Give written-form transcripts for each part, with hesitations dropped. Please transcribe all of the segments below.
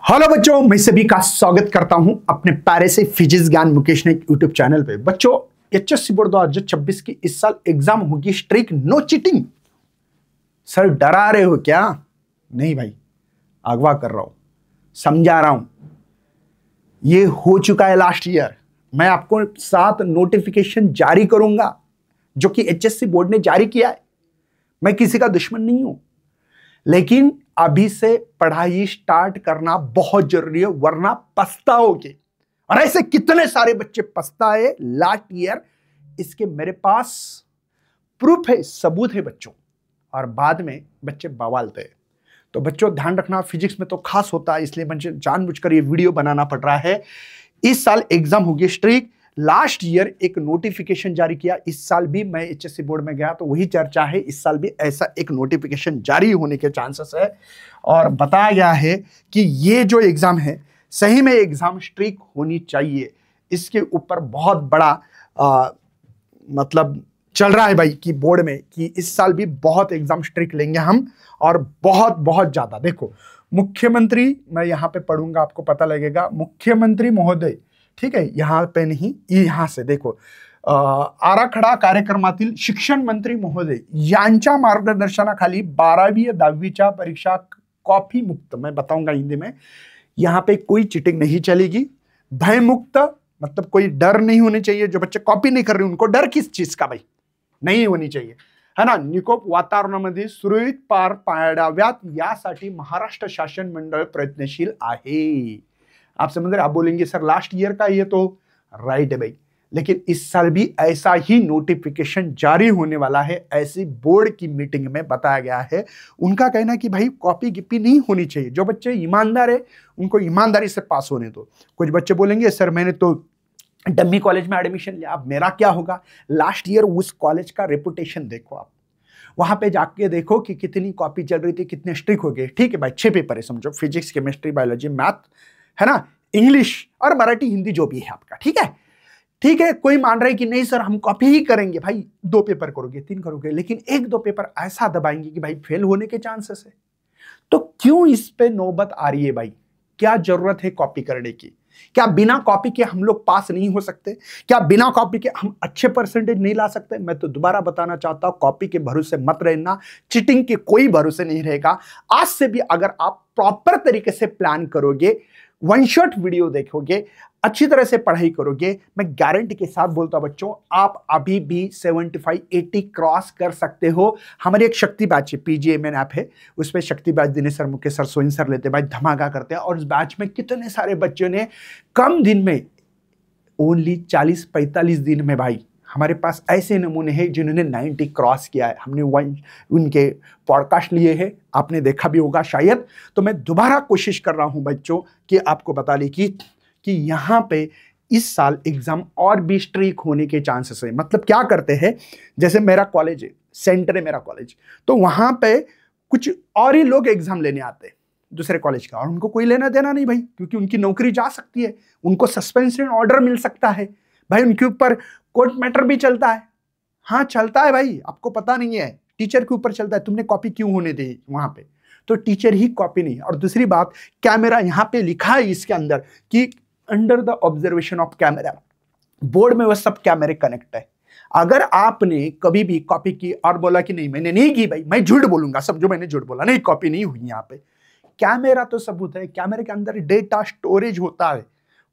Hello बच्चों, मैं सभी का स्वागत करता हूं अपने प्यारे से फिजिक्स ज्ञान मुकेश नाइक यूट्यूब चैनल पे। बच्चों, एचएससी बोर्ड 2026 की इस साल एग्जाम होगी स्ट्रिक्ट, नो चीटिंग। सर डरा रहे हो क्या? नहीं भाई, अगवा कर रहा हूं, समझा रहा हूं। ये हो चुका है लास्ट ईयर। मैं आपको 7 नोटिफिकेशन जारी करूंगा जो कि एचएससी बोर्ड ने जारी किया है। मैं किसी का दुश्मन नहीं हूं, लेकिन अभी से पढ़ाई स्टार्ट करना बहुत जरूरी है, वरना पछताओगे। और ऐसे कितने सारे बच्चे पछताए लास्ट ईयर, इसके मेरे पास प्रूफ है, सबूत है बच्चों। और बाद में बच्चे बवालते हैं। तो बच्चों ध्यान रखना, फिजिक्स में तो खास होता है, इसलिए मुझे जानबूझकर ये वीडियो बनाना पड़ रहा है। इस साल एग्जाम होगी स्ट्रिक्ट। लास्ट ईयर एक नोटिफिकेशन जारी किया, इस साल भी मैं एचएससी बोर्ड में गया तो वही चर्चा है, इस साल भी ऐसा एक नोटिफिकेशन जारी होने के चांसेस है। और बताया गया है कि ये जो एग्जाम है सही में एग्जाम स्ट्रिक्ट होनी चाहिए। इसके ऊपर बहुत बड़ा मतलब चल रहा है भाई कि बोर्ड में कि इस साल भी बहुत एग्जाम स्ट्रिक्ट लेंगे हम, और बहुत बहुत ज्यादा। देखो मुख्यमंत्री, मैं यहाँ पे पढ़ूंगा आपको पता लगेगा, मुख्यमंत्री महोदय, ठीक है, यहाँ पे नहीं, यहाँ से देखो, आराखडा कार्यक्रमातील शिक्षण मंत्री महोदय यांच्या मार्गदर्शनाखाली 12वी 10वीच्या परीक्षा कॉपी मुक्त, मैं बताऊंगा हिंदी में, यहाँ पे कोई चीटिंग नहीं चलेगी। भय मुक्त मतलब कोई डर नहीं होनी चाहिए। जो बच्चे कॉपी नहीं कर रहे उनको डर किस चीज का भाई? नहीं होनी चाहिए, है ना। निकोप वातावरणामध्ये सुरळीत पार पाडाव्यात यासाठी महाराष्ट्र शासन मंडळ प्रयत्नशील आहे। आप समझ रहे, आप बोलेंगे सर लास्ट ईयर का ये तो राइट है भाई, लेकिन इस साल भी ऐसा ही नोटिफिकेशन जारी होने वाला है। ऐसी बोर्ड की मीटिंग में बताया गया है। उनका कहना है कि भाई कॉपी गिपी नहीं होनी चाहिए, जो बच्चे ईमानदार है उनको ईमानदारी से पास होने दो। कुछ बच्चे बोलेंगे सर मैंने तो डम्मी कॉलेज में एडमिशन लिया, अब मेरा क्या होगा? लास्ट ईयर उस कॉलेज का रेपुटेशन देखो, आप वहां पे जाके देखो कि कितनी कॉपी चल रही थी, कितने स्ट्रिक्ट हो गए। ठीक है भाई, 6 पेपर है समझो, फिजिक्स, केमिस्ट्री, बायोलॉजी, मैथ, है ना, इंग्लिश और मराठी, हिंदी जो भी है आपका, ठीक है। ठीक है, कोई मान रहा है कि नहीं सर हम कॉपी ही करेंगे। भाई 2 पेपर करोगे, 3 करोगे, लेकिन 1-2 पेपर ऐसा दबाएंगे कि भाई फेल होने के चांसेस है। तो क्यों इस पे नौबत आ रही है भाई? क्या जरूरत है कॉपी करने की? क्या बिना कॉपी के हम लोग पास नहीं हो सकते? क्या बिना कॉपी के हम अच्छे परसेंटेज नहीं ला सकते? मैं तो दोबारा बताना चाहता हूं, कॉपी के भरोसे मत रहना, चीटिंग के कोई भरोसे नहीं रहेगा। आज से भी अगर आप प्रॉपर तरीके से प्लान करोगे, वन शॉट वीडियो देखोगे, अच्छी तरह से पढ़ाई करोगे, मैं गारंटी के साथ बोलता हूं बच्चों, आप अभी भी 75-80 क्रॉस कर सकते हो। हमारी एक शक्ति बैच है, PGMN ऐप है, उस पर Shakti batch Dinesh sir, Mukesh sir, सोइन सर लेते भाई, धमाका करते हैं। और उस बैच में कितने सारे बच्चों ने कम दिन में, ओनली 40-45 दिन में भाई, हमारे पास ऐसे नमूने हैं जिन्होंने 90 क्रॉस किया है। हमने उनके पॉडकास्ट लिए हैं, आपने देखा भी होगा शायद। तो मैं दोबारा कोशिश कर रहा हूं बच्चों कि आपको बता लें कि यहां पे इस साल एग्जाम और भी स्ट्रिक्ट होने के चांसेस है। मतलब क्या करते हैं, जैसे मेरा कॉलेज है, सेंटर है मेरा कॉलेज, तो वहां पे कुछ और ही लोग एग्जाम लेने आते हैं दूसरे कॉलेज का, और उनको कोई लेना देना नहीं भाई, क्योंकि उनकी नौकरी जा सकती है, उनको सस्पेंशन ऑर्डर मिल सकता है भाई, उनके ऊपर कोर्ट मैटर भी चलता है। हाँ चलता है भाई, आपको पता नहीं है, टीचर के ऊपर चलता है, तुमने कॉपी क्यों होने दी वहां पे? तो टीचर ही कॉपी नहीं। और दूसरी बात, कैमरा यहां पे लिखा है इसके अंदर कि under the observation of camera, board में वह सब कैमरे कनेक्ट है। अगर आपने कभी भी कॉपी की और बोला कि नहीं मैंने नहीं की भाई, मैं झूठ बोलूंगा, सब जो मैंने झूठ बोला, नहीं कॉपी नहीं हुई यहाँ पे, कैमरा तो सबूत है। कैमरे के अंदर डेटा स्टोरेज होता है,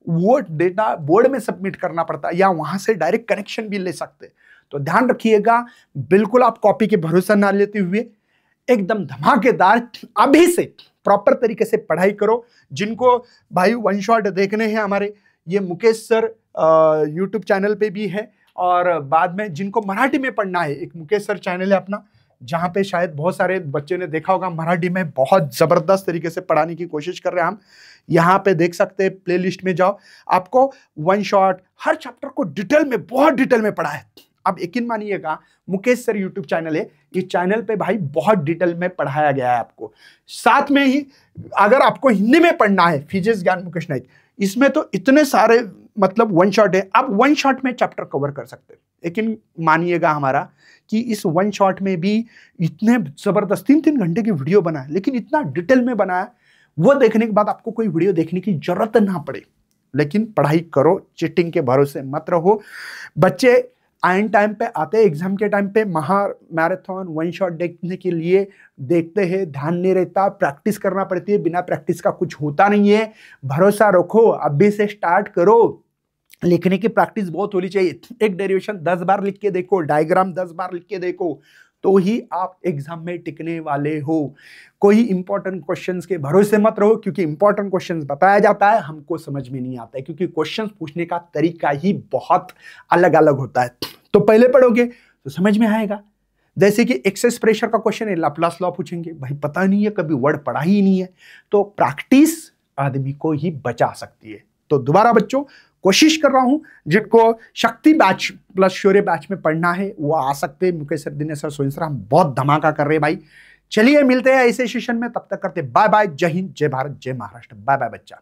वो डेटा बोर्ड में सबमिट करना पड़ता है, या वहां से डायरेक्ट कनेक्शन भी ले सकते हैं। तो ध्यान रखिएगा, बिल्कुल आप कॉपी के भरोसा ना लेते हुए एकदम धमाकेदार अभी से प्रॉपर तरीके से पढ़ाई करो। जिनको भाई वन शॉट देखने हैं हमारे, ये मुकेश सर यूट्यूब चैनल पे भी है, और बाद में जिनको मराठी में पढ़ना है, एक मुकेश सर चैनल है अपना, जहां पे शायद बहुत सारे बच्चे ने देखा होगा, मराठी में बहुत जबरदस्त तरीके से पढ़ाने की कोशिश कर रहे हैं हम। यहाँ पे देख सकते हैं, प्लेलिस्ट में जाओ, आपको वन शॉट हर चैप्टर को डिटेल में, बहुत डिटेल में पढ़ा है। अब यकीन मानिएगा, मुकेश सर यूट्यूब चैनल है, इस चैनल पे भाई बहुत डिटेल में पढ़ाया गया है आपको। साथ में ही अगर आपको हिंदी में पढ़ना है, फिजिक्स ज्ञान मुकेश नाइक, इसमें तो इतने सारे मतलब वन शॉट है, आप वन शॉट में चैप्टर कवर कर सकते हैं। लेकिन मानिएगा हमारा कि इस वन शॉट में भी इतने जबरदस्त 3-3 घंटे की वीडियो बना है, लेकिन इतना डिटेल में बनाया, वो देखने के बाद आपको कोई वीडियो देखने की जरूरत ना पड़े। लेकिन पढ़ाई करो, चीटिंग के भरोसे मत रहो। बच्चे आइन टाइम पे आते हैं, एग्जाम के टाइम पे मैराथन वन शॉट देखने के लिए देखते हैं, ध्यान नहीं रहता, प्रैक्टिस करना पड़ती है, बिना प्रैक्टिस का कुछ होता नहीं है। भरोसा रखो, अभी से स्टार्ट करो। लिखने की प्रैक्टिस बहुत होनी चाहिए। एक डेरिवेशन 10 बार लिख के देखो, डायग्राम 10 बार लिख के देखो, तो ही आप एग्जाम में टिकने वाले हो। कोई इंपॉर्टेंट क्वेश्चंस के भरोसे मत रहो, क्योंकि इंपॉर्टेंट क्वेश्चंस बताया जाता है, हमको समझ में नहीं आता है, क्योंकि क्वेश्चंस पूछने का तरीका ही बहुत अलग अलग होता है। तो पहले पढ़ोगे तो समझ में आएगा। जैसे कि एक्सेस प्रेशर का क्वेश्चन है, लाप्लास लॉ पूछेंगे, भाई पता नहीं है, कभी वर्ड पढ़ा ही नहीं है। तो प्रैक्टिस आदमी को ही बचा सकती है। तो दोबारा बच्चों, कोशिश कर रहा हूं, जिनको शक्ति बैच प्लस शौर्य बैच में पढ़ना है वो आ सकते हैं। मुकेश सर, दिनेश सर, सोइन सर, हम बहुत धमाका कर रहे हैं भाई। चलिए मिलते हैं ऐसे सेशन में, तब तक करते बाय बाय। जय हिंद, जय भारत, जय महाराष्ट्र। बाय बाय बच्चा।